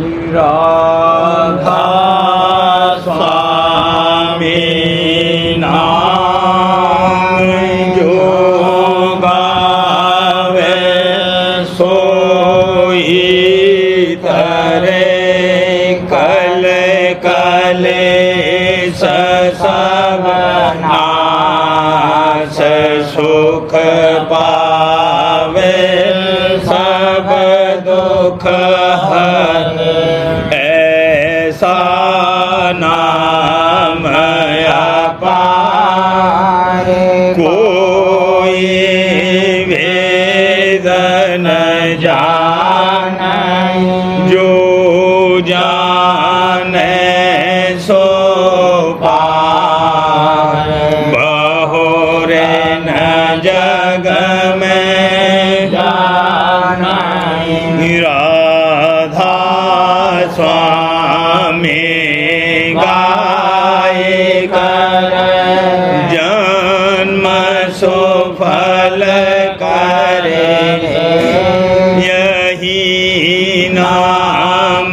राधा स्वामी नाम जो गावे सोई तरे कल कलेश सब नाश सुख पावे सब दुख हरे ऐसा नाम अपार कोई वेद न जाने जो जाने सो पार बहुरे न जग में जाने राधा स्वामी गाय कर जन्म सुफल करे यही नाम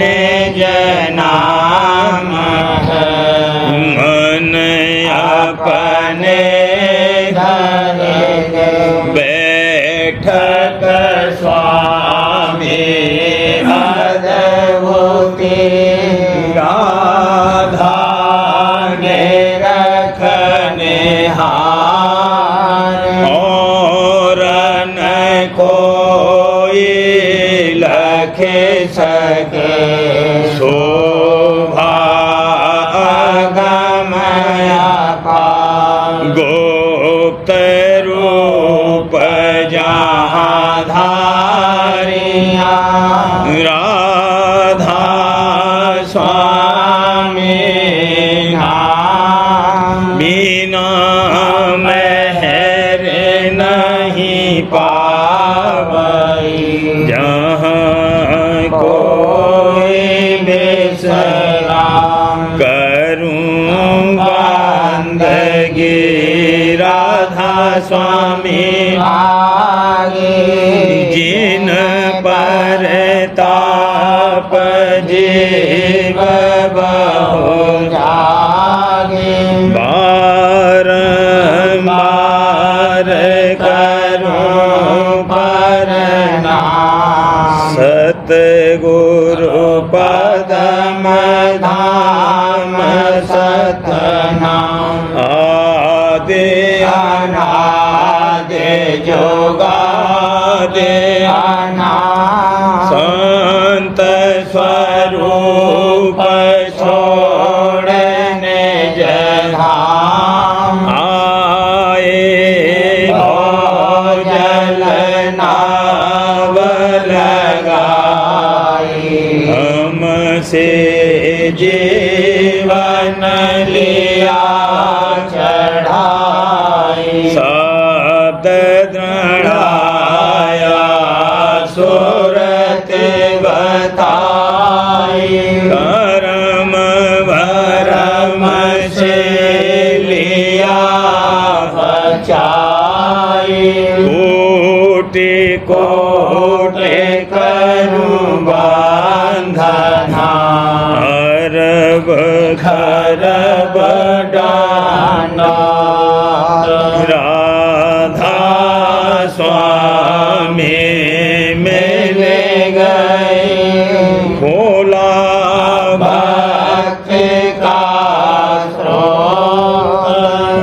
निज नाम मन अपने धरे बैठक स्वामी अद्भुति राधा ने रखने हार और न कोई लखे सके शोभा अगमया गुप्त रूप जहाँ धारिया राधा स्वामी बिना मेहर नहीं पावई जहाँ कोई बेसराम करूं बंदगी राधा स्वामी आगे जिन पर ताप जीव बहु जागे बारंबार करूं प्रणाम सतगुरु पदम धाम सतनाम आदि अनादि जोगादि संत स्वरूप छोड़ने जधाम आए जल नाव लगाई हमसे जीवन लिया चढ़ाई शब्द दृढ़ाया सुरत बताई कर्म भरम से लिया बचाई कोटि कोटि करूं बंधना अरब खरब डांडा राधा स्वामी मिले गए खोला भक्ति का स्रोत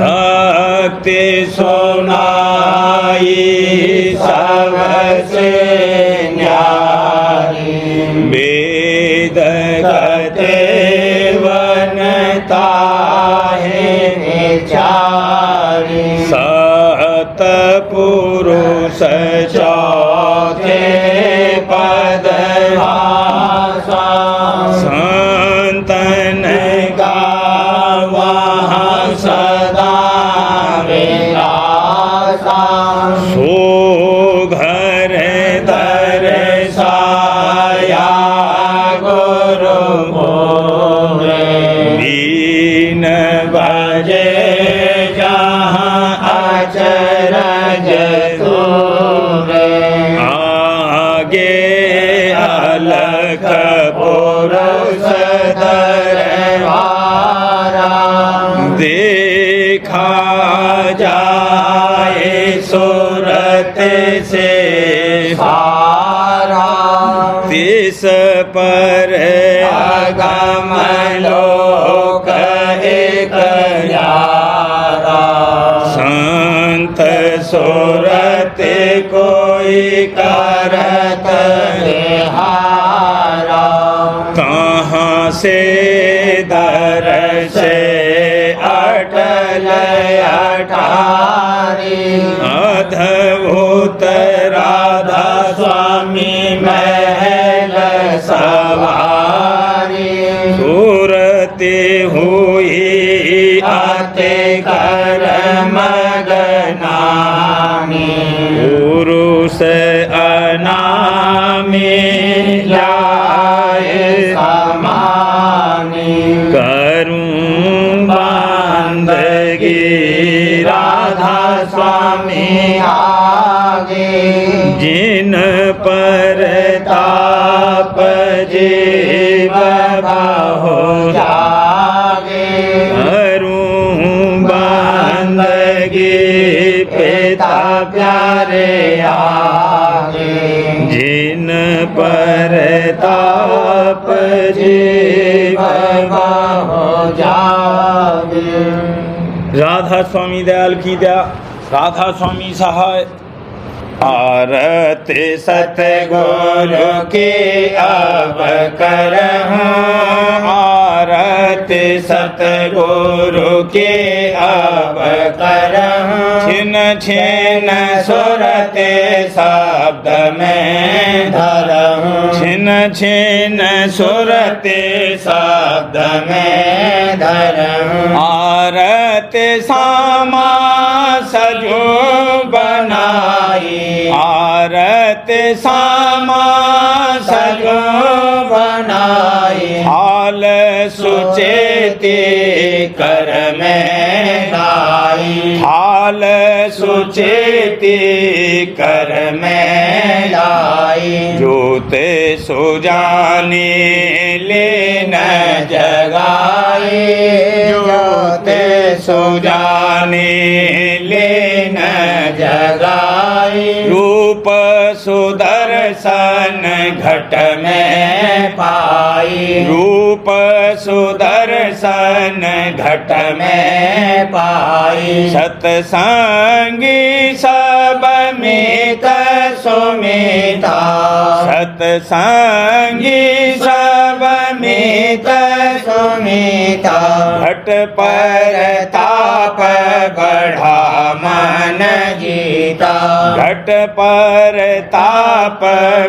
भक्ति सुनाई सबसे न्यारी वेद गते वनता है विचारी सत पुरुष चौथे पद भाषा संतन का वहाँ सदा विलासा सो घर दर साया गुरु मोरे दीन बजे जहाँ अचरज तोरे अनख पुरुष दरबारा देखा जाए सूरत से सारा तिस पर अगम लोक एक न्यारा संत सूरत कोई करत हारा कहाँ से दर्श अटल अठारी अद्भुत राधा स्वामी महल सवारी सूरते हुई आते कर मगनामी पुरुष अनामी जाए समानी करूं बंदगी राधा स्वामी आगे जिन पर ताप जीव हो जागे करूं बंदगी पिता प्यारे आगे जिन पर ताप जीव हो जागे। राधा स्वामी दयाल की दया, राधा स्वामी सहाय। आरती सतगुरु की अब करहूं, आरती सतगुरु की अब करहूं। छिन छिन सुरते शब्द में धरहूं, छिन छिन सुरते शब्द में धरहूं। आरती सामा सजो बनाई, आरती सामा सजो बनाई। हाल सुचेती कर में लाई, हाल सुचेती कर में लाई। जोते सुजानी लीन जगाई, जोते सुजानी लीन जगाई। रूप सुदर्शन घट में पाई, रूप सुदर्शन घट में पाई। सतसंगी सब मीत सुमीता, सतसंगी सब मीत सुमीता। घट पर ताप बढ़ा मन जीता, घट पर ताप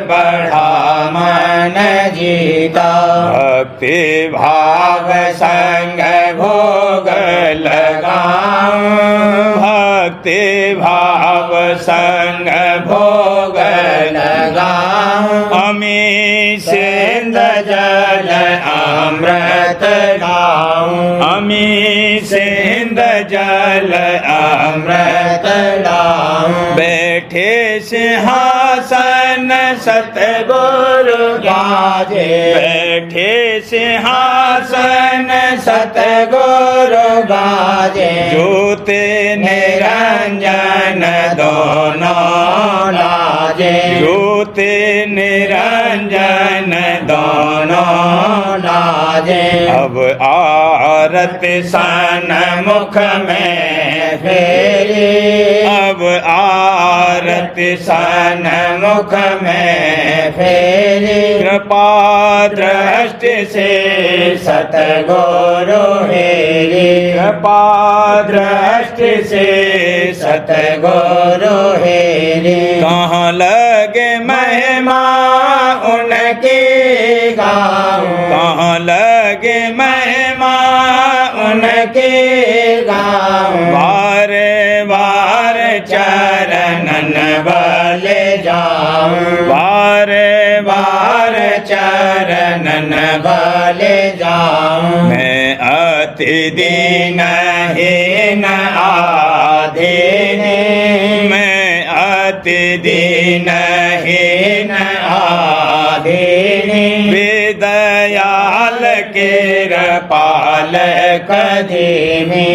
बढ़ा मन जीता। भक्ति भाव संग भोग लगाऊं, भक्ति भाव संग भोग लगाऊं। अमी सिंध जल अमृत गाऊं, अमी सिंध जल अमृत गाऊं। बैठे सिंहासन सतगुरु गाजे, बैठे सिंहासन सतगुरु गाजे। ज्योति निरंजन दोनों लाजे, ज्योति निरंजन दोनों लाजे। अब आरती सन मुख में फेरी, अब आरती सन मुख में फेरी। कृपा दृष्टि से सतगुरु हेरी, कृपा दृष्टि से सतगुरु हेरी। कहाँ लगे महिमा उनकी गाऊं, कहाँ लगे महिमा उनकी गाऊं। बारे बार चरणन बल जाऊं, बारे बार चरणन बल जाऊं। मैं अति दीनहीन आधीन, मैं अति दीनहीन आधीन। दयाल केर पालक धीमे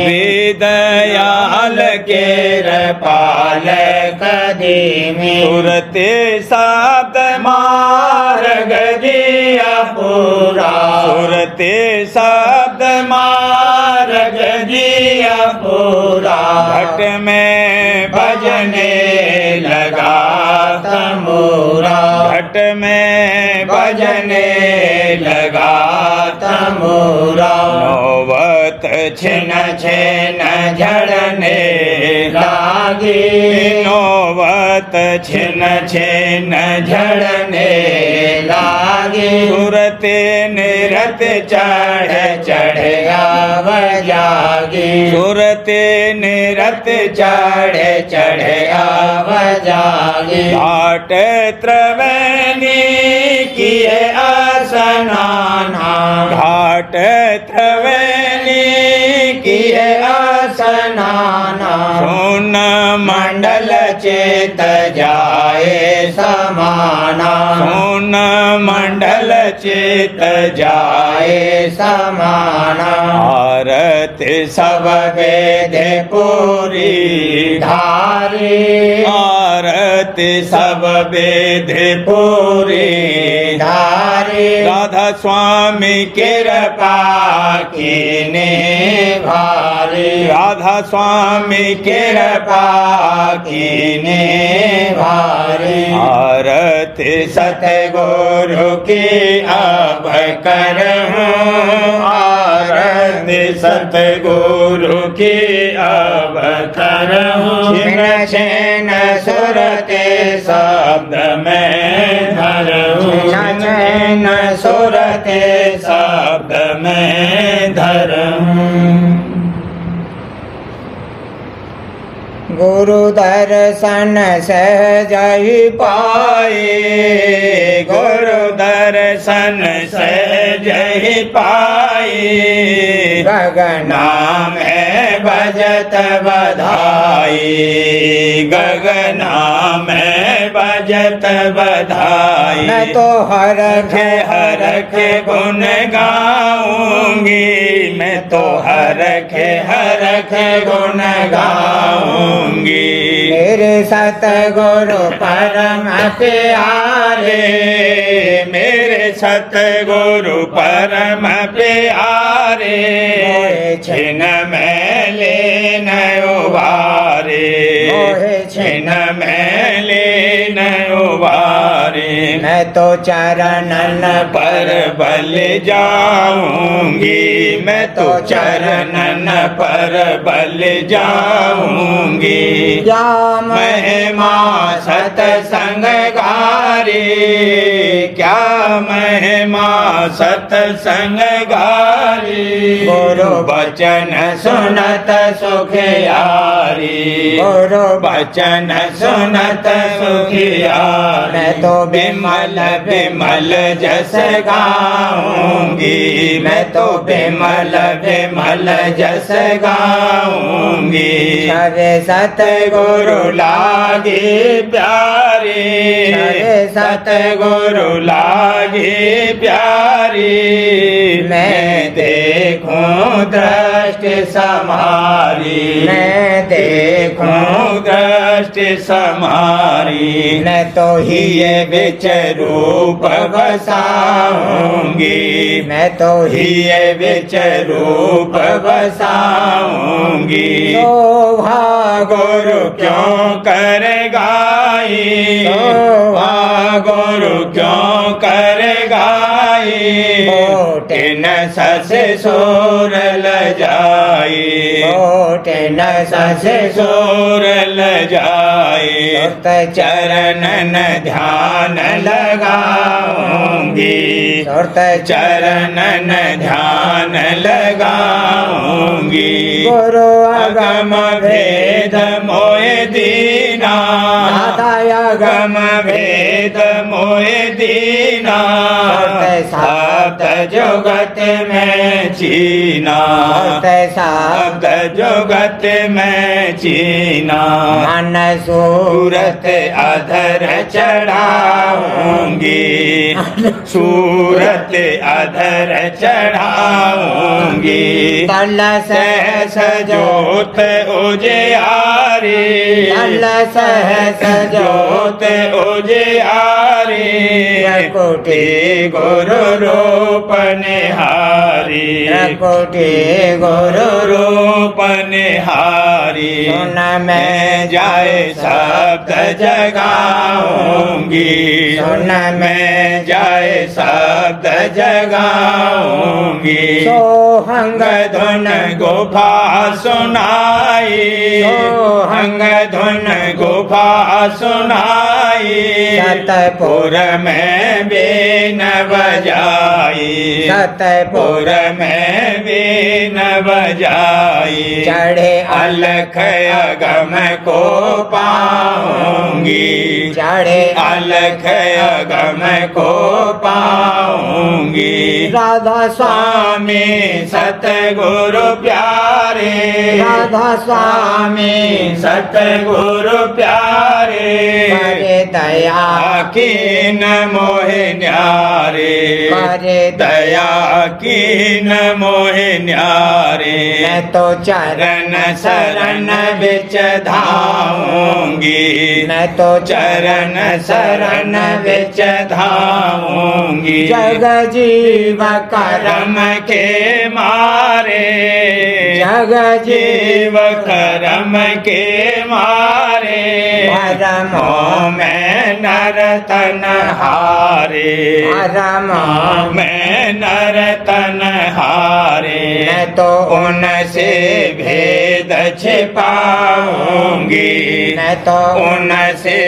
दयाल केर पालक धीमे सुरते शब्द मार्ग दिया पूरा सुरते शब्द मार्ग दिया पूरा घट में भजने लगा तमोरा घट में भजने लगा तमोरा नौबत छिन छिन झड़ने लागे नौबत छिन छिन झड़ने लागे सुरते निरत चढ़ चढ़ आव जागे सुरते निरत चढ़ चढ़ आव जागे घाट त्रवैनी किए आसनाना घाट त्रवैनी किए आसनाना सुन मंडल चेत जाए समाना सुन मंडल चित जाए समाना आरत सब वेद पूरी धारी आरत सब वेद पूरी धारी राधा स्वामी कृपा कीने भारी राधा स्वामी कृपा कीने भारी आरत सतगुरु की अब करहूँ आरत सतगुरु की अब करहूँ छिन छिन सुरते शब्द में धरूँ छिन छिन सुरते शब्द में धरूँ गुरु दर्शन सहज ही पाए गुरु दर्शन सहज ही पाए गगना में बजत बधाई गगना में बजत बधाई मैं तो हर के गुण गाऊंगी मैं तो हर के गुण गाऊंगी मेरे सतगुरु परम प्यारे मेरे सतगुरु परम प्यारे छिन में लेन उबारे छिन में लेन उबारे मैं तो चरणन पर बल जाऊंगी मैं तो चरणन पर बल जाऊंगी क्या महिमा सतसंग गारी क्या महिमा सतसंग गारी गुरु वचन सुनत सुख यारी गुरु वचन सुनत सुख यारी मैं तो बिमल बिमल जस गाऊंगी मैं तो बिमल बिमल जस गाऊंगी सरे सतगुरु लागे प्यारे सरे सतगुरु लागे प्यारे मैं देखूं दृष्टि समारी मैं देखूं दृष्टि समारी मैं तो ही ये बिच रूप बसाऊंगी मैं तो ही ये बिच रूप बसाऊंगी शोभा गुरु क्यों कर गाई शोभा गुरु क्यों कर गाई न सस सोर ल जाई न सस सोर ल जाई चरणन ध्यान लगाऊंगी चरणन ध्यान लगाऊंगी गुरु अगम भेद मोय दीना अगम भेद मोय दीना शब्द जुगत में चीना बहुत शब्द शब्द जुगत में चीना मन सूरत अधर चढ़ाऊंगी सूरत अधर चढ़ाऊंगी तल सहस जोत उजियारी तल सहस जोत उजियारी प्रकोटि गुरु रूप निहारी प्रकोटि गुरु रूप निहारी सुन मैं जाए शब्द जगाऊंगी सुन मैं जाए शब्द जगाऊंगी सोहंग धुन गुफा सुनाई सोहंग धुन गुफा सुनाई सतपुर में बीन बजाई सतपुर में बीन बजाई चढ़े अलख अगम को पाऊंगी चढ़े अलख अगम को पाऊंगी राधा स्वामी सतगुरु प्यारे राधा स्वामी सतगुरु प्यारे करे दया कीन मोहे न्यारे करे दया कीन मोहे न्यारे मैं तो चरण शरण बिच धाऊंगी मैं तो चरण शरण बिच धाऊंगी जग जीव करम के मारे जग जीव करम के मारे धर्मों मैं नरतन हारे धर्मों मैं नरतन हारे मैं तो उनसे भेद छिपाऊंगी मैं तो उनसे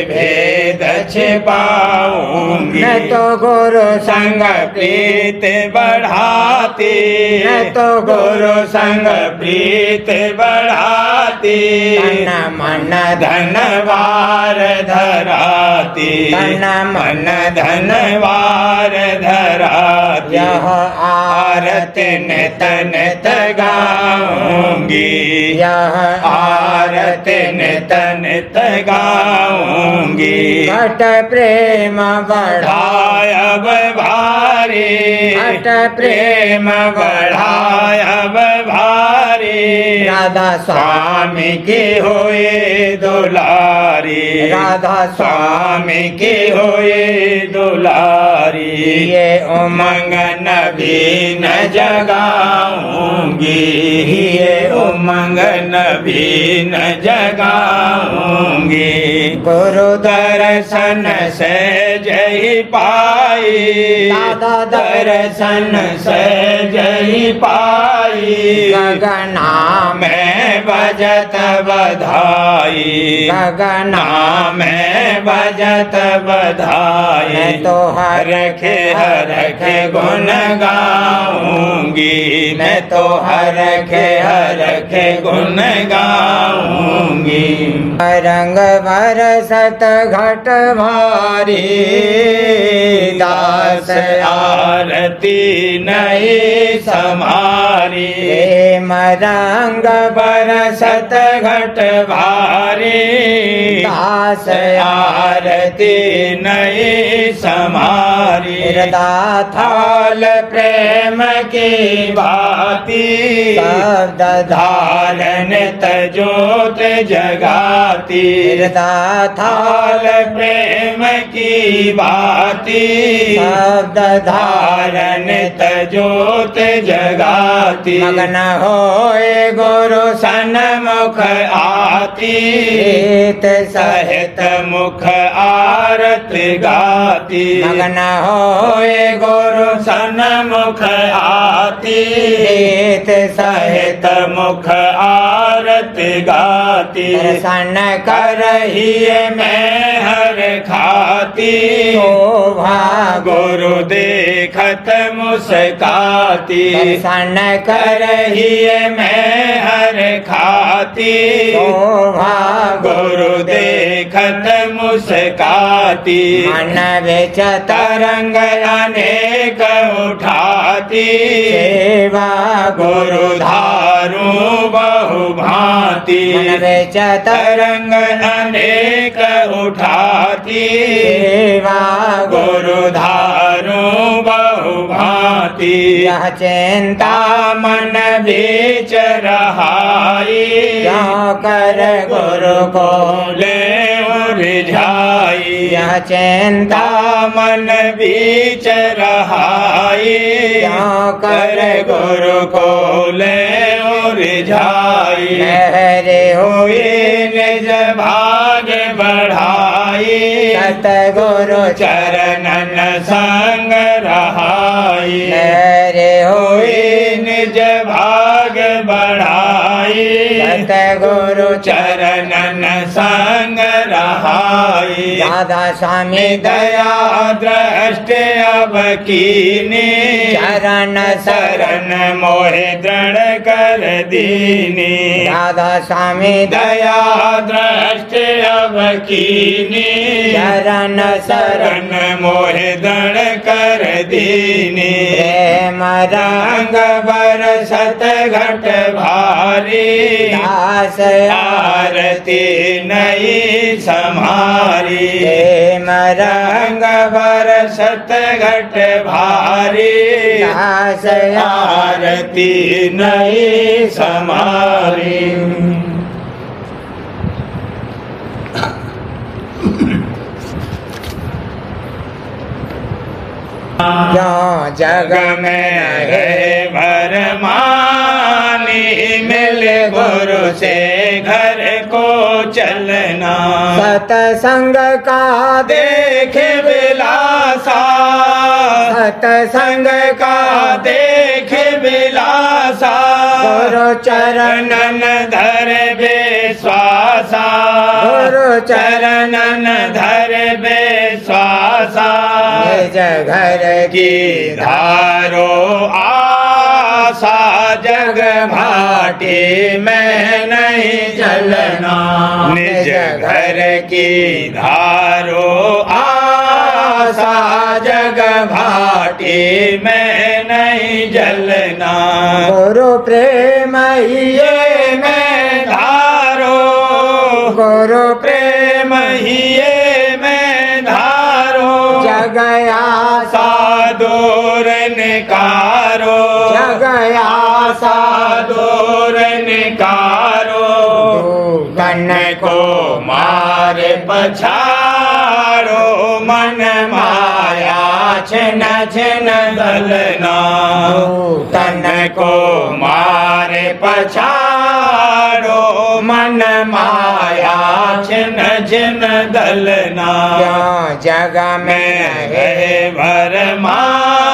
भेद छिपाऊंगी मैं तो गुरु संग प्रीत बढ़ाती मैं तो गुरु संग प्रीत बढ़ाती तन मन धनवार धराती तन मन धनवार धराती यह आरत नित नित गाऊंगी यह आरत नित नित गाऊंगी घट प्रेम बढ़ाय अब भारी घट प्रेम बढ़ाय अब भारी राधा स्वामी की होए दुलारी राधा स्वामी की होए दुलारी ये उमंग नवीन जगाऊंगी ये उमंग नवीन जगाऊंगी गुरु दर्शन से जय पाई दादा दर्शन से जय पाई गगना मैं बजत बधाई गगना मैं बजत बधाई मैं तो हर के गुण गाऊंगी मैं तो हर के गुण गाऊंगी रंग बरसत घट भारी दास आरती नहीं समारी प्रेम रंग बरसत घट भारी दास आरती नहीं समारी हृदय थाल प्रेम की बाती शब्द धारण तजोत जगाती हृदय थाल प्रेम की बाती शब्द धारण तजोत जगाती मगन होए गुरु सन्मुख आती प्रीत सहित मुख आरत गाती मगन होए गुरु सन्मुख आती प्रीत सहित मुख आरत गाती दर्शन करही मैं हर खाती शोभा गुरुदेव देखत मुस्काती, दर्शन करही मैं हर खाती, शोभा गुरु देखत मुस्काती, मन विच तरंग अनेक उठाती, सेवा गुरु धारू बहु भांति, मन विच तरंग अनेक उठाती, सेवा गुरु धारू बहु भांति, यह चिंता मन बीच रहाई, क्यों कर गुरु को ले रिझाई, यह चिंता मन बीच रहाई, क्यों कर गुरु को ले रिझाई, लहरे हुई निज भाग बढ़ाई, सतगुरु चरणन संग रहाई, लहरे हुई निज भाग बढ़ाई, सतगुरु चरणन संग रहाई, राधा स्वामी दया दृष्ट अब कीनी, चरण शरण मोहे दृढ़ कर दीनी, राधा स्वामी दया दृष्ट अब कीनी, चरण शरण मोहे दृढ़ कर दीनी, प्रेम रंग बरसत घट भारी, दास आरती नहीं समारी, प्रेम रंग बरसत घट भारी, दास आरती नहीं समारी। क्यों जग में है भरमानी, मिले गुरु से घर को चलना, सतसंग का देख विलासा, सतसंग का देख विलासा, गुरु चरण चरणन धर बेश्वासा, गुरु चरणन धर बेश्वासा, निज घर की धारो आशा, जग भाटी में नहीं जलना, निज घर की धारो आशा, जग भाटी में नहीं जलना, गुरु प्रेम ये मैं धारो, गुरु प्रेम ही ये मैं धारो, जगया सादूर निकारो, जगया सादूर निकारो, कन को मारे पछाड़ो, मन माया छिन छिन दलना, तन को मारे पछाड़ो, मन माया छिन छिन दलना, क्यों जग में है भरमानी,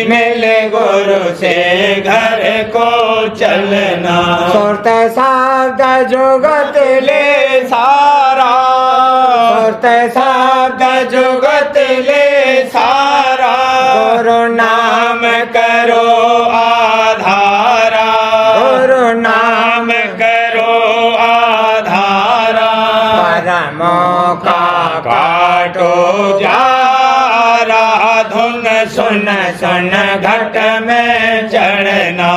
मिले गुरु से घर को चलना, सुरत शब्द जुगत ले सारा, सुरत शब्द जुगत ले सारा, गुरु नाम करो आधारा, गुरु नाम करो आधारा, परमों का काटो जारा, धुन सुन सुन घट में चढ़ना,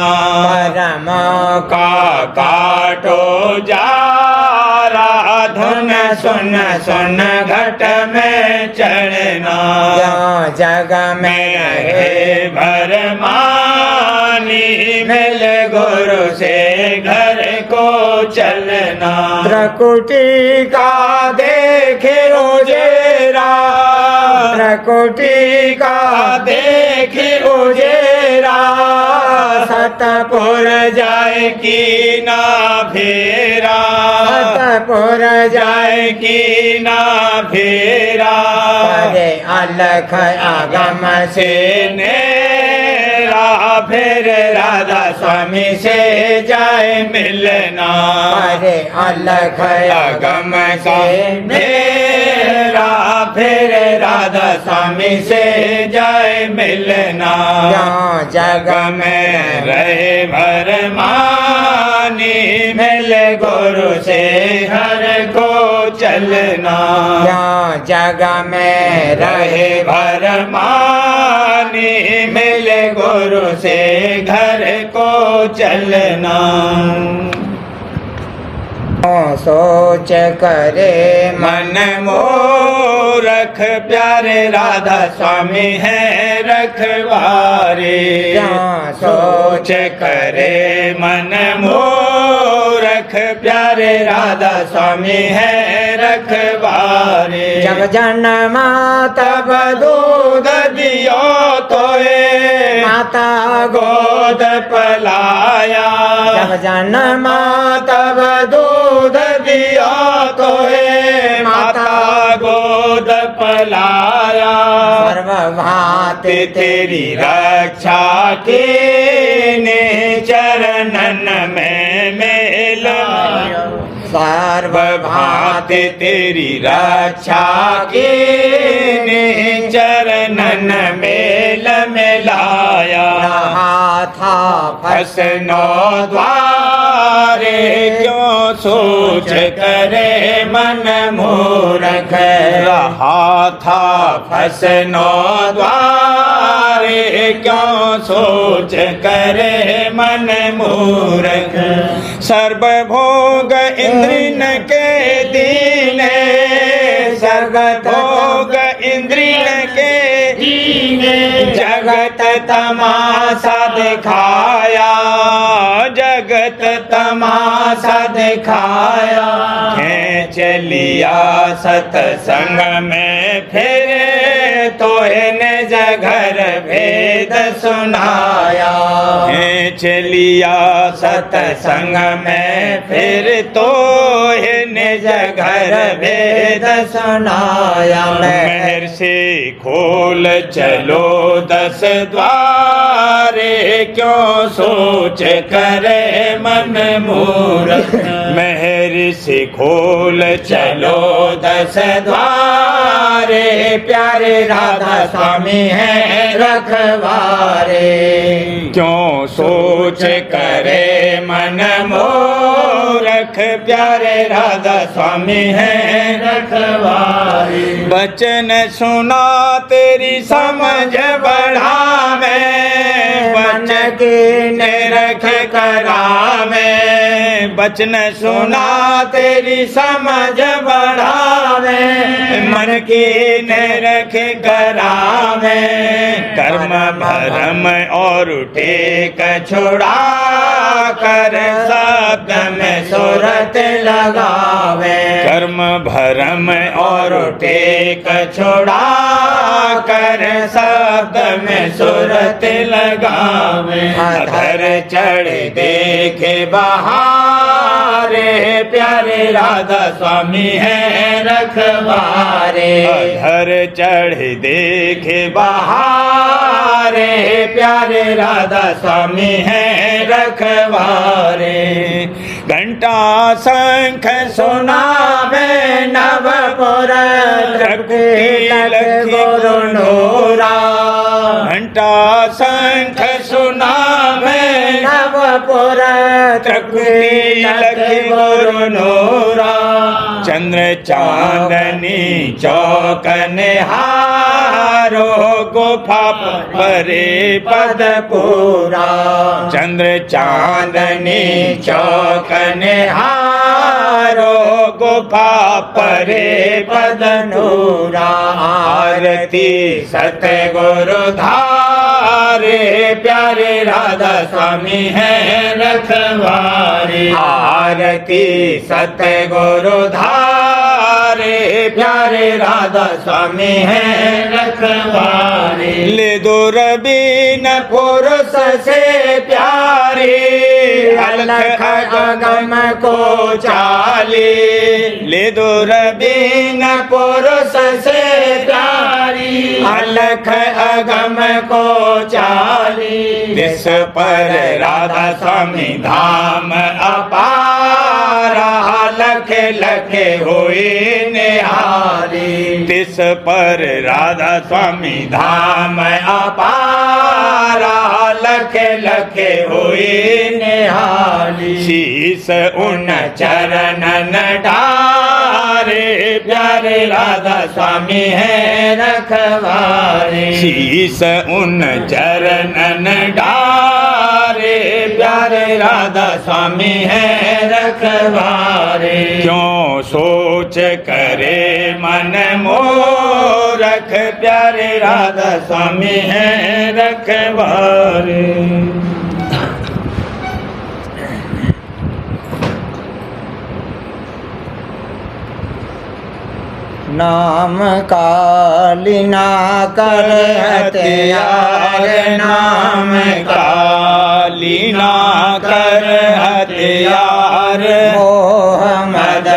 परमों का काटो जारा, धुन सुन सुन घट में चढ़ना, क्यों जग में है भरमानी, मिल गुरु से घर को चलना, प्रकृति का देखे उजेरा, प्रकृति का देखे उजेरा, सतपुर जाए की ना फेरा, सतपुर जाए की ना फेरा, करे अलख आगम से नेरा, फिर राधा स्वामी से जाए मिलना, करे अलख अगम से मेरा, तेरा फिर राधा स्वामी से जय मिलना। क्यों जग में रहे भरमानी मिल गुरु से घर को चलना। क्यों जग में रहे भरमानी मिल गुरु से घर को चलना। सोच करे मन मोरख प्यारे राधा स्वामी है रखवारे। क्यों सोच करे मन मोरख प्यारे राधा स्वामी है रखवारे। जब जन्मा तब दूध दियो तोए माता गोद पलाया। जब जन्मा तब दूध दिया तोए माता गोद पलाया। सर्वभांति तेरी रक्षा के ने चरणन में मेला। सर्वभांति तेरी रक्षा के ने चरणन मेल मिलाया। रहा था फसनो द्वारे क्यों सोच करे मन मूरख। रहा था फसनो द्वारे क्यों सोच करे मन मूरख। सर्वभोग इंद्रिन के दीने सर्वभोग इंद्रिन के दीने। जगत तमाशा दिखाया जगत तमाशा दिखाया। खेच लिया सतसंग में फिर तो निज घर भेद सुनाया। खेच लिया सतसंग में फिर तो निज घर भेद सुनाया। महर से खोल चलो 10 द्वारे क्यों सोच करे मन मूरख। महर से खोल चलो 10 द्वारे प्यारे राधा स्वामी है रखवारे। क्यों सोच करे मन मूरख प्यारे राधा स्वामी है रखवारे। बचन सुना तेरी समझ बढ़ा में मन की निरख करा में। बचन सुना तेरी समझ बढ़ा में मन की निरख करा में। कर्म भरम और टेक छोड़ा कर शब्द में सुरत लगावे। कर्म भरम और टेक छोड़ा कर शब्द में सुरत लगावे। अधर चढ़ देखे बहारे प्यारे राधा स्वामी है रखवारे। अधर चढ़ देखे बहारे प्यारे राधा स्वामी है रखवारे। घंटा शंख सुनावे नवपुर लखी गुरु नूरा। घंटा शंख सुनावे नवपुर लखी गुरु नूरा। चंद्र चांदनी चौक निहारो गुफा परे पद पूरा। चंद्र चांदनी चौक निहारो गुफा परे पद नूरा। आरती सतगुरु धारे प्यारे राधा स्वामी है रखवारे। आरती सतगुरु धारे प्यारे राधा स्वामी है रखवारे। ले दो रबीन पुरुष से प्यारे अलख अगम को चाली। ले दो रबीन पुरुष से प्यारी अलख अगम को चाली। इस पर राधा स्वामी धाम अपारा लख लख हुई निहारी। तिस पर राधा स्वामी धाम अपारा लख लख हुई निहारी। शीस उन चरणन डारे प्यारे राधा स्वामी है रखवारे। शीस उन चरणन डारे प्यारे राधा स्वामी है रखवारे। क्यों सोच करे मन मोरख प्यारे राधा स्वामी है रखवारे। नाम कालिना कर हथियार। नाम कालिना कर हथियार। मोह मद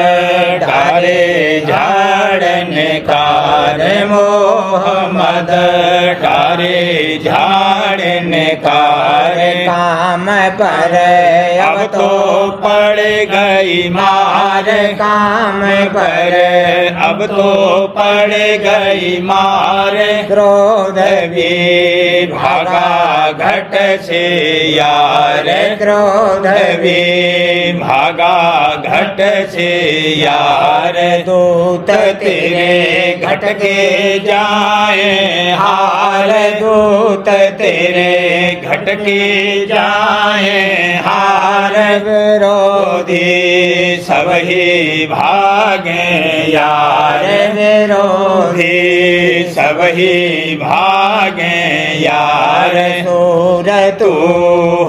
डारे झाड़न कार। मोह मद डारे झाड़न कार। काम पर अब तो पड़ गई मार। काम पर अब तो पड़ गई मार। क्रोध भी भागा घट से यार। क्रोध भी भागा घट से यार। दूत तेरे घट के जाए हार। दूत तेरे घट के जाए हार। विरोधी सब ही भागे यार। विरोधी सब ही भागे यार। सूर तू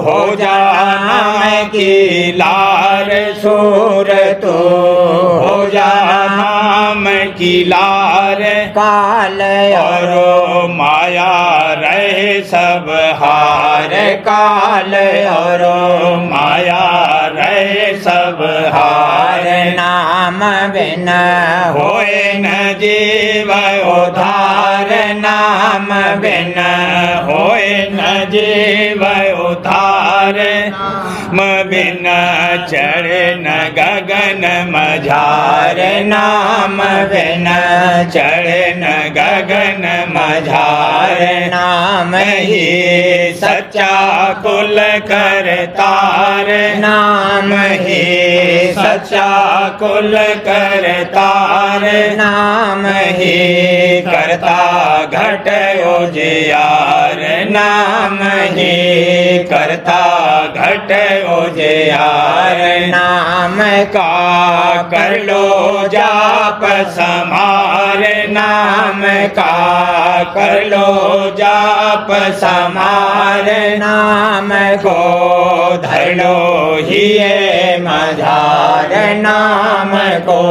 हो जा नाम की लार। सूर तू हो जा नाम की लार। काल और माया रहे सब हार। काल और माया रहे सब हार। नाम बिन होए न जीव उधार। नाम बिन होए न जीव उधार। नाम बिन चढ़े न गगन मझार। नाम बिन चढ़े न गगन मझार। नाम ही सच्चा कुल करतार। नाम ही सच्चा कुल करतार। नाम ही करता घट उजियार। नाम ही करता घट उजियार। नाम का कर लो जाप समार। नाम का कर लो जाप समार। नाम को धर लो ही मझार। नाम को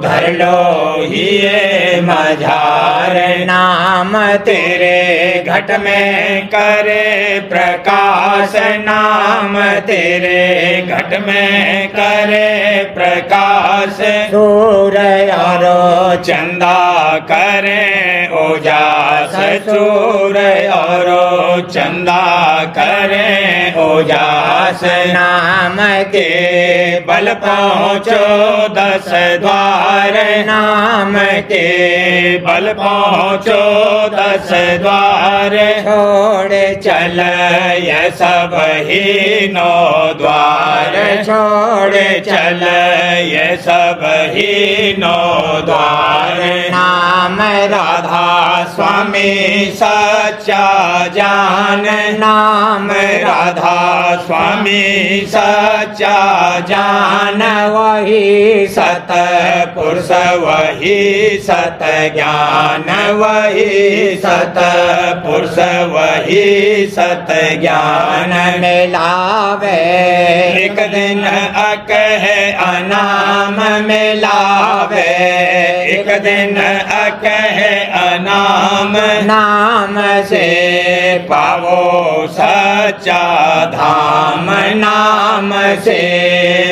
धर लो ही मझार। नाम तेरे घट में करे प्रकाश। नाम तेरे घट में करे प्रकाश। सूर्य और चंदा करे ओजास। सूर्य और चंदा करे ओजास। नाम के बल पहुँचो 10 द्वार। नाम के बल पहुँचो 10 द्वार। छोड़ चल ये सब ही 9 द्वार। छोड़ चल ये सब ही 9 द्वार। नाम राधा स्वामी सच्चा जान। नाम राधा स्वामी सच्चा जान। वही सत पुरुष वही सत ज्ञान। वही सत पुरुष वही सत ज्ञान। मिलावे एक दिन अकह अनाम। मिलावे एक दिन अकह अनाम। नाम से पावो सच्चा धाम। नाम से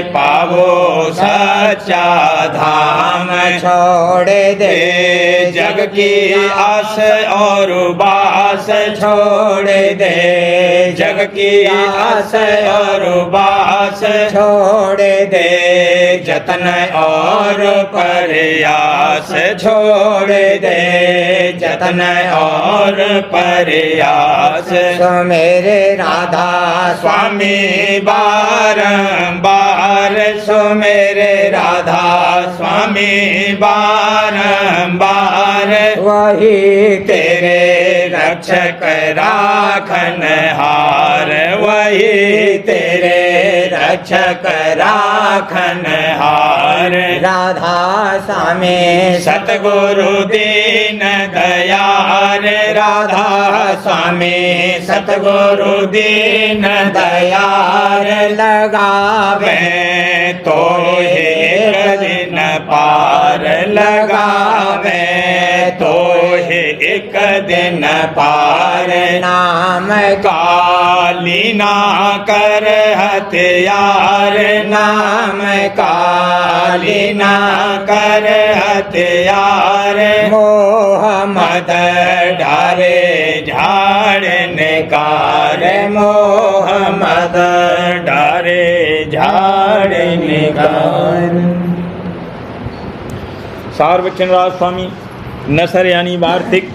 पावो सच्चा धाम छोड़ दे, जग की आस और बास छोड़ दे, जग की आस और बास छोड़ दे, जतन और प्रयास छोड़ दे, जतन और प्रयास सो मेरे राधा स्वामी बारंबार सो मेरे राधा स्वामी बारंबार वही तेरे रक्षक राखनहार वही तेरे रक्षक राखनहार राधा स्वामी सतगुरु दीन दयाल राधा स्वामी सतगुरु दीन दयाल लगावे तो एक दिन पार लगावे तो एक दिन पार नाम काली ना कर हथियार नाम काली ना कर हथियार मोह मद डारे झाड़ निकार मोह मद डारे झाड़ निकार। सार वचनराज स्वामी नसर यानी वार्तिक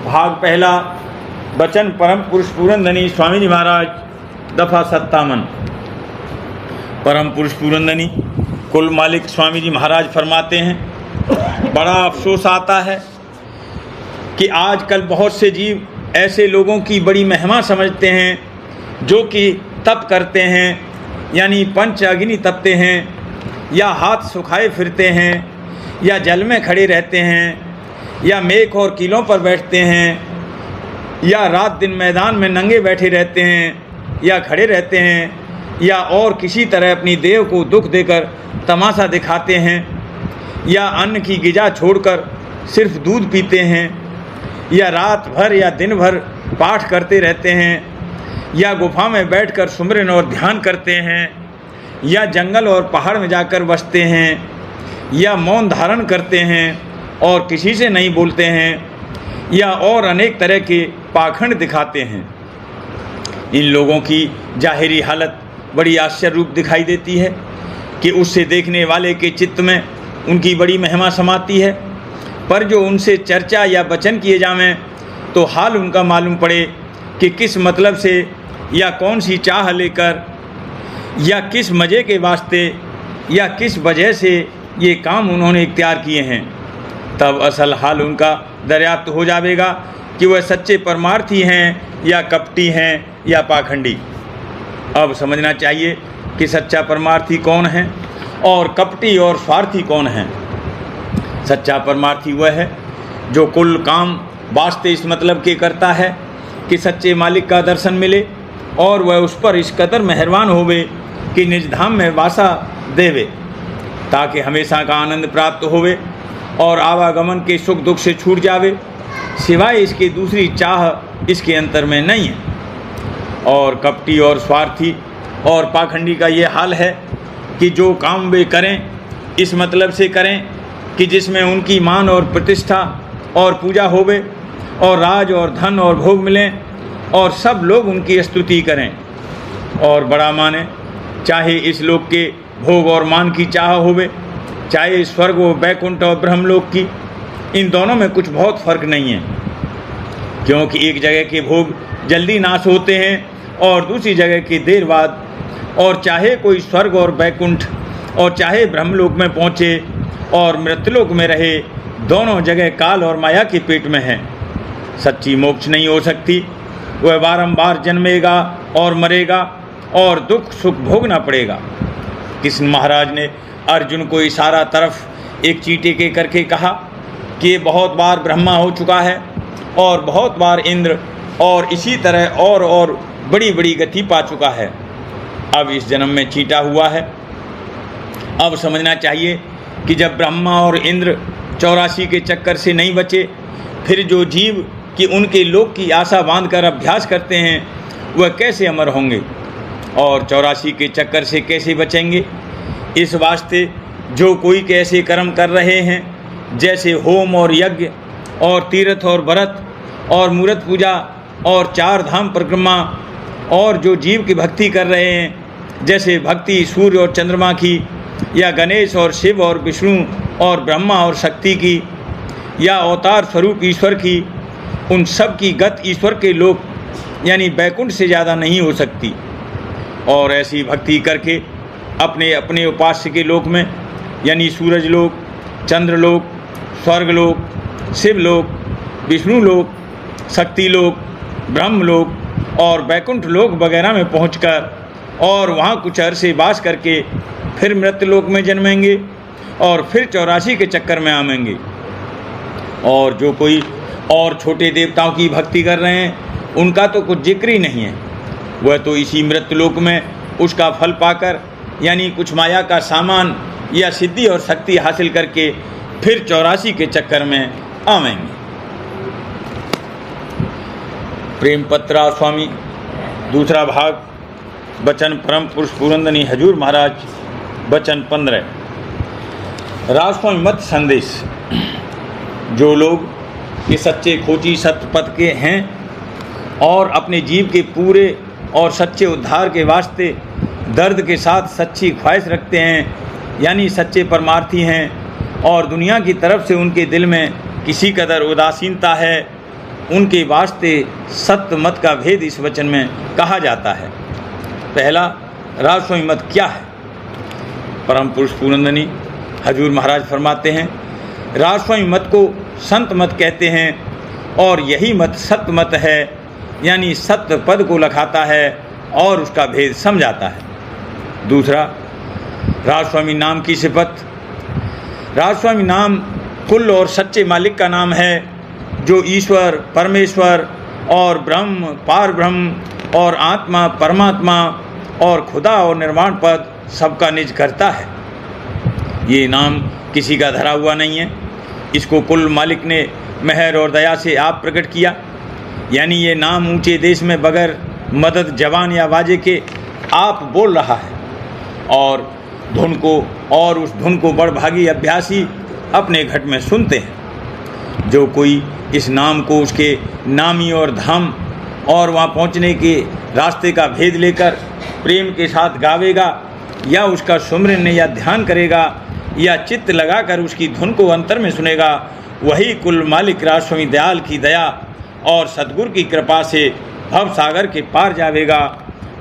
भाग पहला वचन परम पुरुष पूरनधनी स्वामी जी महाराज दफा 57। परम पुरुष पूरनधनी कुल मालिक स्वामी जी महाराज फरमाते हैं, बड़ा अफसोस आता है कि आजकल बहुत से जीव ऐसे लोगों की बड़ी महिमा समझते हैं जो कि तप करते हैं, यानी पंच अग्नि तपते हैं, या हाथ सुखाए फिरते हैं, या जल में खड़े रहते हैं, या मेघ और कीलों पर बैठते हैं, या रात दिन मैदान में नंगे बैठे रहते हैं, या खड़े रहते हैं, या और किसी तरह अपनी देह को दुख देकर तमाशा दिखाते हैं, या अन्न की गिजा छोड़कर सिर्फ दूध पीते हैं, या रात भर या दिन भर पाठ करते रहते हैं, या गुफा में बैठकर सुमिरन और ध्यान करते हैं, या जंगल और पहाड़ में जाकर बसते हैं, या मौन धारण करते हैं और किसी से नहीं बोलते हैं, या और अनेक तरह के पाखंड दिखाते हैं। इन लोगों की जाहिरी हालत बड़ी आश्चर्य रूप दिखाई देती है कि उससे देखने वाले के चित्त में उनकी बड़ी महिमा समाती है, पर जो उनसे चर्चा या वचन किए जावें तो हाल उनका मालूम पड़े कि किस मतलब से या कौन सी चाह लेकर या किस मज़े के वास्ते या किस वजह से ये काम उन्होंने इख्तियार किए हैं, तब असल हाल उनका दरियाफ्त हो जाएगा कि वह सच्चे परमार्थी हैं या कपटी हैं या पाखंडी। अब समझना चाहिए कि सच्चा परमार्थी कौन है और कपटी और स्वार्थी कौन है। सच्चा परमार्थी वह है जो कुल काम वास्ते इस मतलब के करता है कि सच्चे मालिक का दर्शन मिले और वह उस पर इस कदर मेहरबान होवे कि निज धाम में वासा देवे, ताकि हमेशा का आनंद प्राप्त होवे और आवागमन के सुख दुख से छूट जावे, सिवाय इसके दूसरी चाह इसके अंतर में नहीं है। और कपटी और स्वार्थी और पाखंडी का ये हाल है कि जो काम वे करें इस मतलब से करें कि जिसमें उनकी मान और प्रतिष्ठा और पूजा होवे और राज और धन और भोग मिलें और सब लोग उनकी स्तुति करें और बड़ा माने, चाहे इस लोक के भोग और मान की चाह होवे, चाहे स्वर्ग व बैकुंठ और ब्रह्मलोक की। इन दोनों में कुछ बहुत फर्क नहीं है, क्योंकि एक जगह के भोग जल्दी नाश होते हैं और दूसरी जगह के देर बाद, और चाहे कोई स्वर्ग और बैकुंठ और चाहे ब्रह्मलोक में पहुँचे और मृत्युलोक में रहे, दोनों जगह काल और माया के पेट में है। सच्ची मोक्ष नहीं हो सकती, वह बारंबार जन्मेगा और मरेगा और दुख सुख भोगना पड़ेगा। कृष्ण महाराज ने अर्जुन को इशारा तरफ एक चींटे के करके कहा कि ये बहुत बार ब्रह्मा हो चुका है और बहुत बार इंद्र और इसी तरह और बड़ी बड़ी गति पा चुका है, अब इस जन्म में चींटा हुआ है। अब समझना चाहिए कि जब ब्रह्मा और इंद्र 84 के चक्कर से नहीं बचे, फिर जो जीव कि उनके लोक की आशा बांधकर अभ्यास करते हैं वह कैसे अमर होंगे और 84 के चक्कर से कैसे बचेंगे। इस वास्ते जो कोई के ऐसे कर्म कर रहे हैं जैसे होम और यज्ञ और तीर्थ और व्रत और मूर्त पूजा और 4 धाम परिक्रमा, और जो जीव की भक्ति कर रहे हैं जैसे भक्ति सूर्य और चंद्रमा की, या गणेश और शिव और विष्णु और ब्रह्मा और शक्ति की, या अवतार स्वरूप ईश्वर की, उन सब की गत ईश्वर के लोक यानी बैकुंठ से ज़्यादा नहीं हो सकती। और ऐसी भक्ति करके अपने अपने उपास्य के लोक में यानी सूरज लोक, चंद्र लोक, स्वर्ग लोक, शिव लोक, विष्णु लोक, शक्ति लोक, ब्रह्म लोक और बैकुंठ लोक वगैरह में पहुंचकर और वहाँ कुछ अरसे वास करके फिर मृत्यु लोक में जन्मेंगे और फिर 84 के चक्कर में आवेंगे। और जो कोई और छोटे देवताओं की भक्ति कर रहे हैं उनका तो कुछ जिक्र ही नहीं है। वह तो इसी मृत्यु लोक में उसका फल पाकर यानी कुछ माया का सामान या सिद्धि और शक्ति हासिल करके फिर 84 के चक्कर में आवेंगे। प्रेम पत्रा स्वामी दूसरा भाग, वचन परम पुरुष पूरंदनी हजूर महाराज, वचन 15। राजस्वामी मत संदेश। जो लोग ये सच्चे खोजी सत्य पथ के हैं और अपने जीव के पूरे और सच्चे उद्धार के वास्ते दर्द के साथ सच्ची ख्वाहिश रखते हैं यानी सच्चे परमार्थी हैं और दुनिया की तरफ से उनके दिल में किसी कदर उदासीनता है, उनके वास्ते सत्य मत का भेद इस वचन में कहा जाता है। पहला, राजस्वामी मत क्या है? परम पुरुष पूरंदनी हजूर महाराज फरमाते हैं, राजस्वामी मत को संत मत कहते हैं और यही मत सत्य मत है यानी सत्य पद को लखाता है और उसका भेद समझाता है। दूसरा, राजस्वामी नाम की सिफत। राजस्वामी नाम कुल और सच्चे मालिक का नाम है जो ईश्वर, परमेश्वर और ब्रह्म, पार ब्रह्म और आत्मा, परमात्मा और खुदा और निर्वाण पद सबका निज करता है। ये नाम किसी का धरा हुआ नहीं है, इसको कुल मालिक ने मेहर और दया से आप प्रकट किया। यानी ये नाम ऊंचे देश में बगैर मदद जवान या बाजे के आप बोल रहा है और उस धुन को बड़भागी अभ्यासी अपने घट में सुनते हैं। जो कोई इस नाम को उसके नामी और धाम और वहाँ पहुँचने के रास्ते का भेद लेकर प्रेम के साथ गावेगा या उसका सुमरन या ध्यान करेगा या चित्त लगाकर उसकी धुन को अंतर में सुनेगा, वही कुल मालिक राजस्वामी दयाल की दया और सद्गुरु की कृपा से भव सागर के पार जावेगा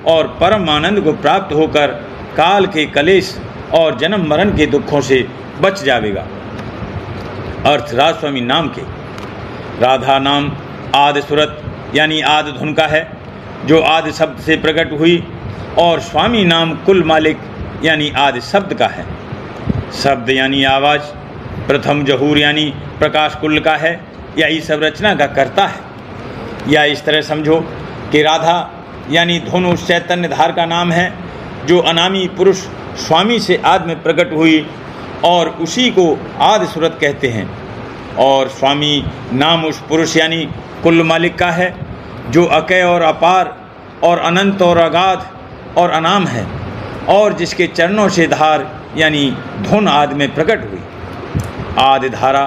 और परम आनंद को प्राप्त होकर काल के कलेश और जन्म मरण के दुखों से बच जावेगा। अर्थ राजस्वामी नाम के। राधा नाम आदि सुरत यानी आदि धुन का है जो आदि शब्द से प्रकट हुई और स्वामी नाम कुल मालिक यानी आदि शब्द का है। शब्द यानी आवाज़, प्रथम जहूर यानी प्रकाश कुल का है या इस सब रचना का करता है। या इस तरह समझो कि राधा यानी धुन उस चैतन्य धार का नाम है जो अनामी पुरुष स्वामी से आदि में प्रकट हुई और उसी को आदि सुरत कहते हैं। और स्वामी नाम उस पुरुष यानी कुल मालिक का है जो अकय और अपार और अनंत और अगाध और अनाम है और जिसके चरणों से धार यानी धुन आदि में प्रकट हुई। आदि धारा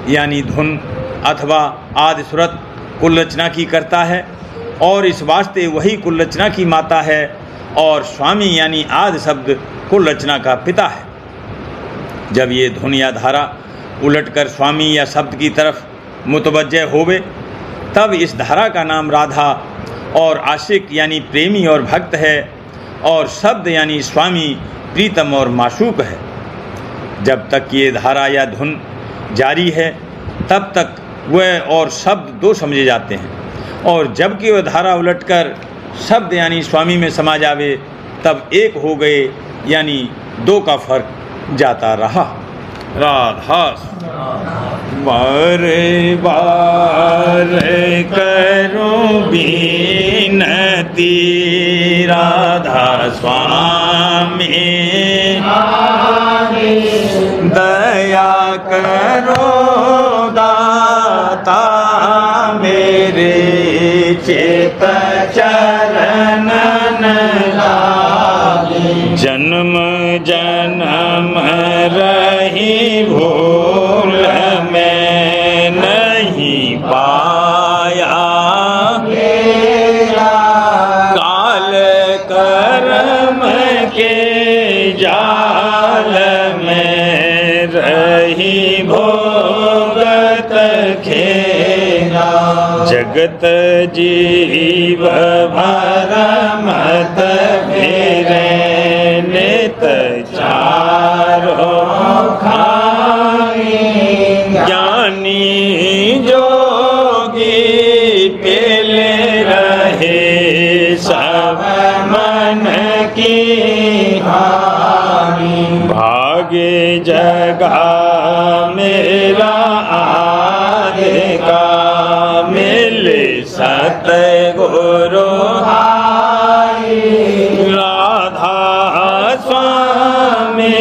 यानी धुन अथवा आदि सुरत कुल रचना की करता है और इस वास्ते वही कुल रचना की माता है और स्वामी यानी आदि शब्द कुल रचना का पिता है। जब ये धुन या धारा उलटकर स्वामी या शब्द की तरफ मुतवज्जह होवे तब इस धारा का नाम राधा और आशिक यानी प्रेमी और भक्त है और शब्द यानी स्वामी प्रीतम और माशूक है। जब तक ये धारा या धुन जारी है तब तक वह और शब्द दो समझे जाते हैं और जबकि वह धारा उलटकर शब्द यानी स्वामी में समा जावे तब एक हो गए यानी दो का फर्क जाता रहा। राधा बार बार करूं बीनती राधा स्वामी दया करो दाता मेरे चित चरण लागे जन्म जन्म भगत जीव भरमत फिरे नित चारो खाई ज्ञानी जोगी पेले रहे सब मन की हानि भागे जगा मेरा आगे का मिले सतगुरु राधा स्वामी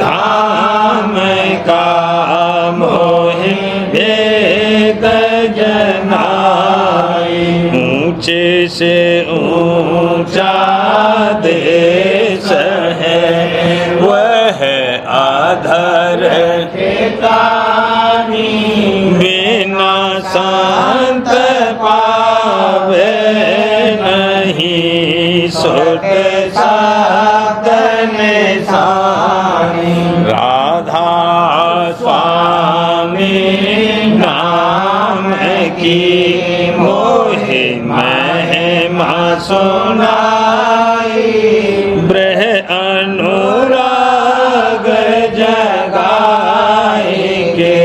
धाम का मोहि भेद जनाई ऊंचे से ऊंचा देश है वह आधर बिना संत पावे नहीं सुख साधन सानी राधा स्वामी नाम की मोहि महिमा सुनाई ब्रह अनुराग जगाए के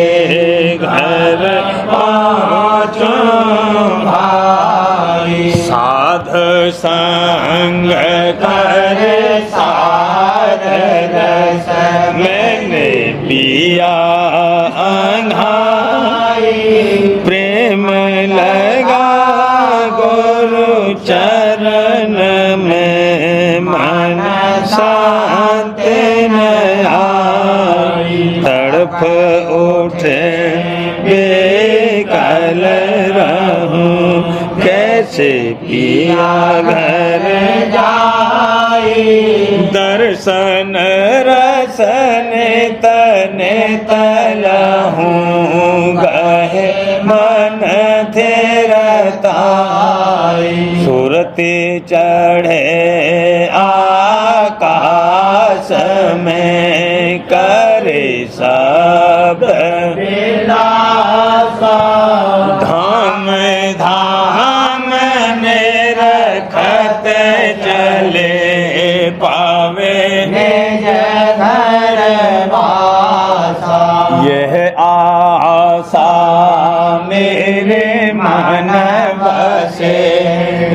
घर पाँचों भाई साध संग कर सार रस मैंने पिया अंघाई प्रेम लगा गुरु चरण में मन शांत न आई तड़प उठे बेकल रहूं कैसे पिया घर जाई दर्शन रसन तने तलहूं गहे मन थेरताई सुरती चढ़े आकाश में करे सब धाम धाम ने रखत चले पावे घर बासा यह आशा मेरे मन बसे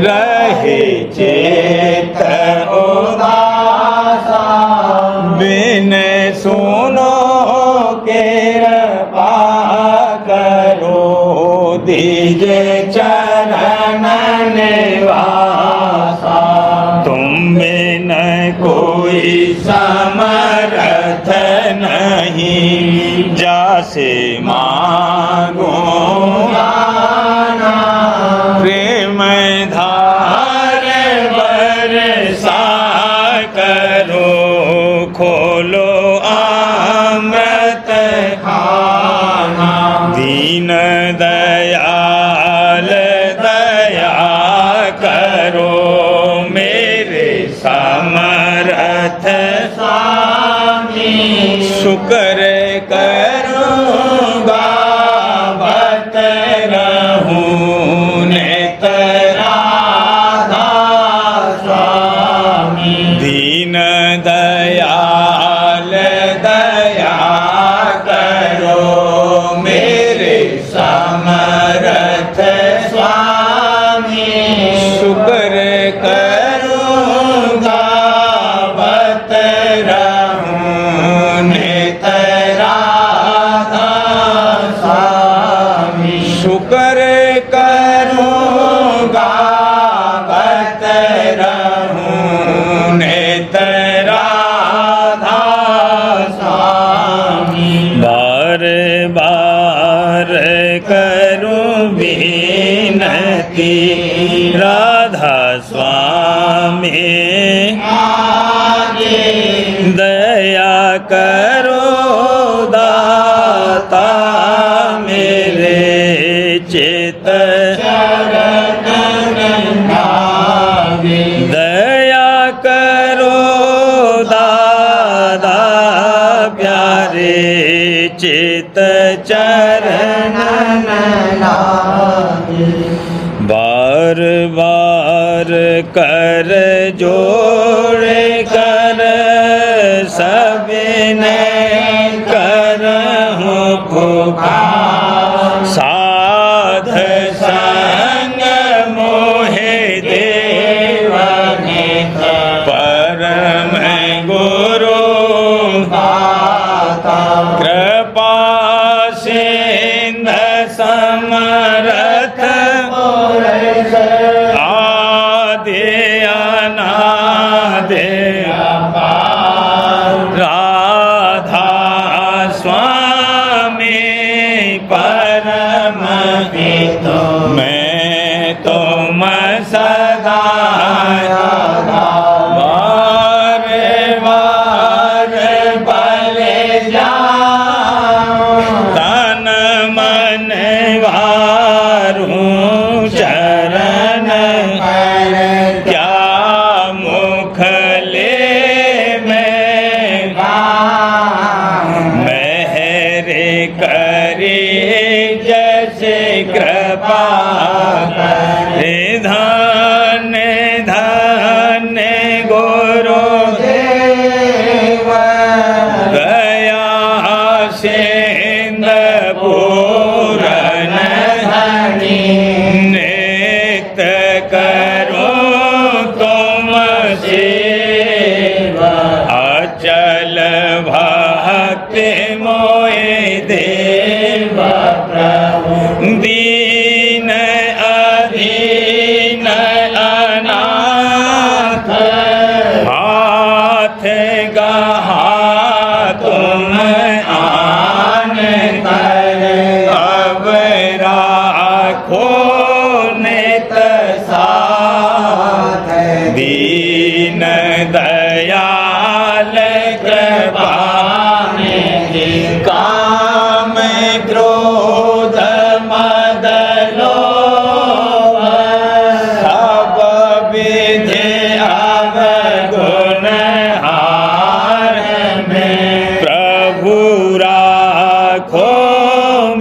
रहे चेत उदासा बिन सुनो कृपा करो दीजे चरण निवासा तुम बिन कोई समर्थ नहीं जासे मांगो प्रेम धार बरसा करो खोलो अमृत खाना दीन दयाल दया करो मेरे समर्थ स्वामी शुक्र करूँगा बत रहूं नित राधा स्वामी दीन दयाल दया करो मेरे समर्थ स्वामी शुक्र करूँगा बत रहूं नित राधा स्वामी शुक्र करूँगा बत रहूं नित राधा स्वामी बार बार करूं विनती राधा स्वामी दया करो दाता मेरे चित दया करो दादा प्यारे चित चरण लागे कर जोड़ कर सबने करहूँ पुकार। साध संग मोहे देव परम गुरु कृपा सिंध समरथ आदि अनादि राधा स्वामी परम मैं तुम सदा बार बार बले तन मन वारूं चरण क्या मुख ले मैं मेहरे करी जैसे कृपा धन धन गुरु गया सिंध पूरन नित करो तुम सेवा अचल भक्ति मोहि देव प्रभु दीन अधीन अनाथ हाथ गहा तुम आन कर अब राखो नित साथ दीन दयाल कृपा काम क्रोध मद लोभ सब विधि अवगुण हार में प्रभु राखो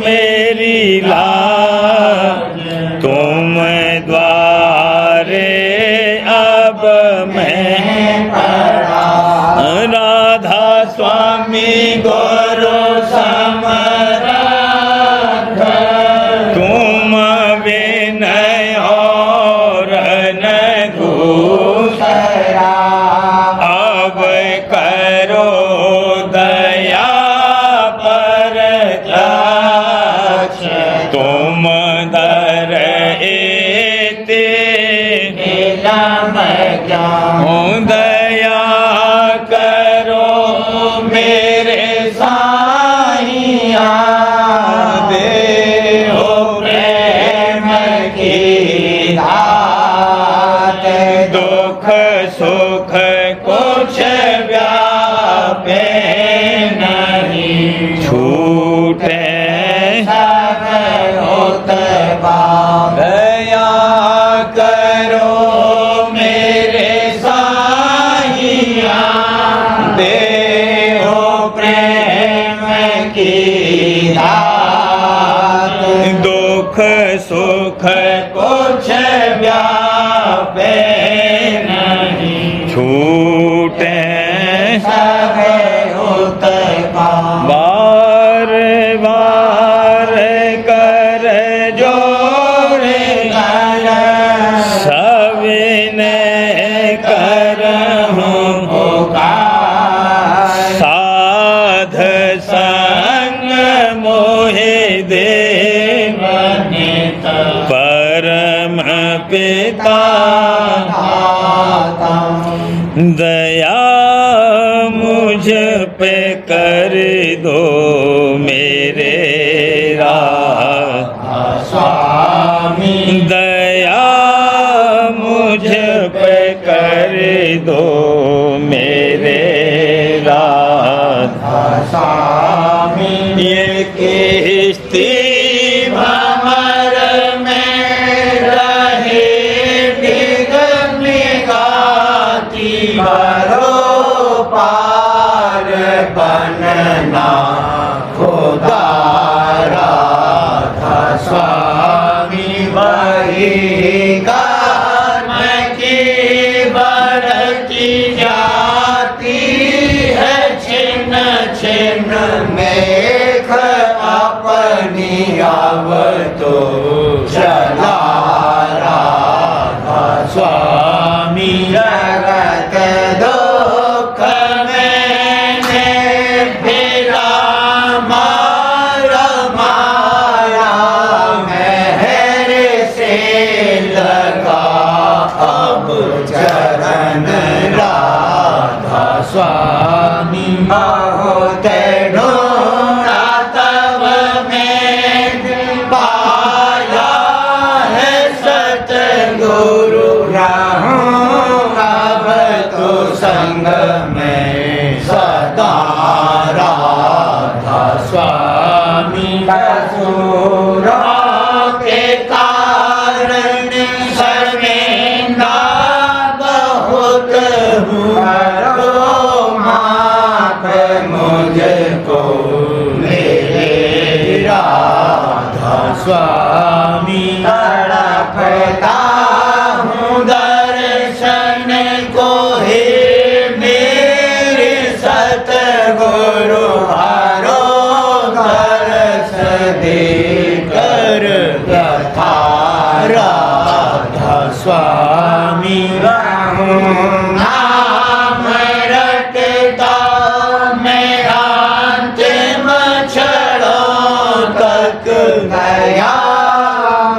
मेरी लाज तुम द्वारे अब मैं पड़ा राधा स्वामी गुरु समर्थ तुम विनय और न दूसरा अब करो दया पर दक्ष तुम दर एते दया करो मेरे साईया देहो प्रेम की दात दुख सुख कुछ व्यापे नहीं छूटे सब होत दया करो मेरे साईया देहो प्रेम की दात दुख सुख कुछ व्यापे नहीं छूटे सब होत बार बार कर जोड़े सविने करहूँ पुकार। साध संग मोहि देव परम पिता दया मुझ पे कर दो मेरे राधा स्वामी दया मुझ पे कर दो मेरे राधा स्वामी ये किस्ती भंवर में रहे गाती करो पार बनना खुदा राधा स्वामी वही कर्म स्वामी जगत दुख मैंने फिरा मारा माया महर से लगा अब चरण राधा स्वामी बहुत ढूंढा तब मैं पाया है सतगुरु रहूं अब तो संग में सदा राधा स्वामी कसूरा के कारण शर्मिंदा बहुत हूँ माफ मुझको मेरे राधा स्वामी तड़पता हूँ दर्शन को हे मेरे सतगुरु हरो दर्श देकर यथा राधा स्वामी नाम रटता मैं अंतिम क्षणों तक गया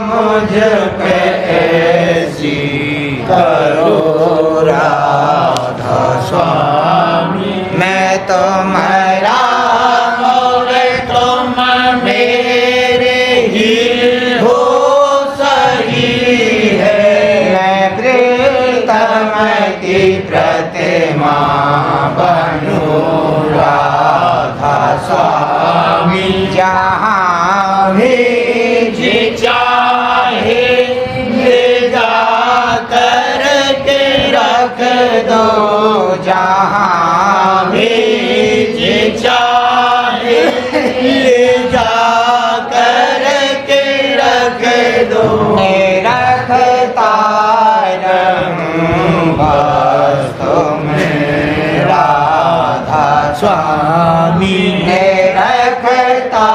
मुझ पे ऐसी करो राधा स्वामी मैं तुम्हारा और तुम मेरे ही हो सही है मैं प्रीतम की प्रतिमा बनूं राधा स्वामी जहाँ भी जी चाहे ले जा कर के रख दो जहाँ भी जी चाहे ले जा कर के रख दो रखता रहूं बस तुम्हें राधा स्वामी रखता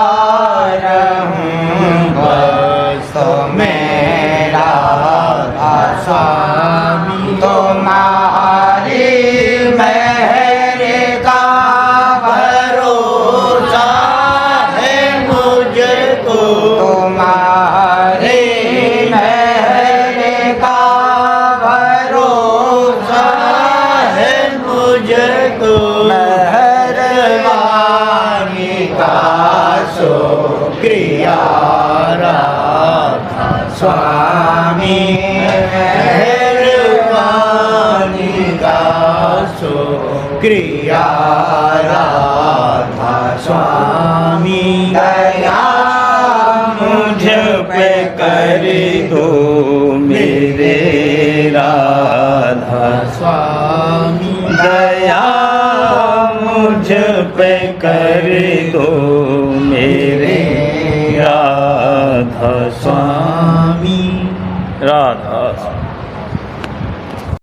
रहूं बस तुम्हें राधा स्वामी तुम्हारी मेहर का भरोसा है मुझको तुम्हारी मेहर का भरोसा है मुझको मेहरबानी का शुक्रिया राधा स्वामी मेहरबानी का शुक्रिया राधा स्वामी दया मुझ पे कर दो मेरे राधा स्वामी दया मुझ पे कर दो मेरे राधा स्वामी राधा